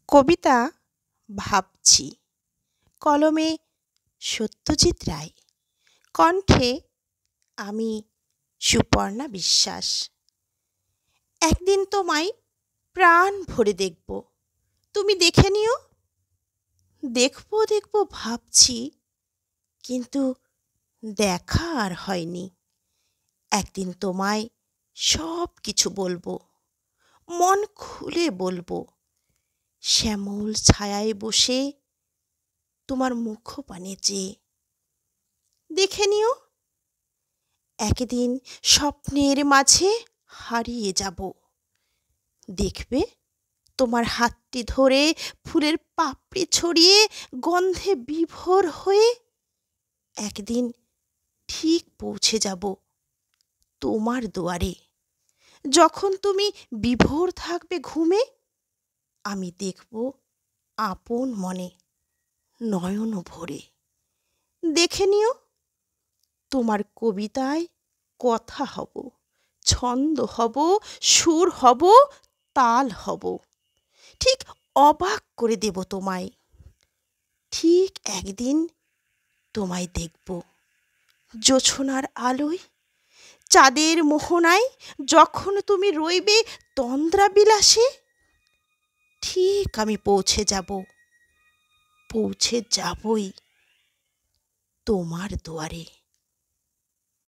কবিতা ভাবছি, কলমে সত্যজিৎ রায়, কণ্ঠে আমি সুপর্ণা বিশ্বাস। একদিন তোমায় প্রাণ ভরে দেখব, তুমি দেখে নিও। দেখবো দেখবো ভাবছি, কিন্তু দেখা আর হয়নি। একদিন তোমায় সব কিছু বলবো, মন খুলে বলবো। শ্যামল ছায়ায় বসে তোমার মুখপানে চেয়ে দেখে নিও। একদিন স্বপ্নের মাঝে হারিয়ে যাব, দেখবে তোমার হাতটি ধরে ফুলের পাপড়ি ছড়িয়ে গন্ধে বিভোর হয়ে একদিন ঠিক পৌঁছে যাব তোমার দুয়ারে। যখন তুমি বিভোর থাকবে ঘুমে, আমি দেখব আপন মনে নয়ন ভরে। দেখে নিও, তোমার কবিতায় কথা হব, ছন্দ হব, সুর হব, তাল হব। ঠিক অবাক করে দেব তোমায়। ঠিক একদিন তোমায় দেখব জোছনার আলোয়, চাঁদের মোহনায়, যখন তুমি রইবে তন্দ্রা বিলাসে। ঠিক আমি পৌঁছে যাবই তোমার দুয়ারে।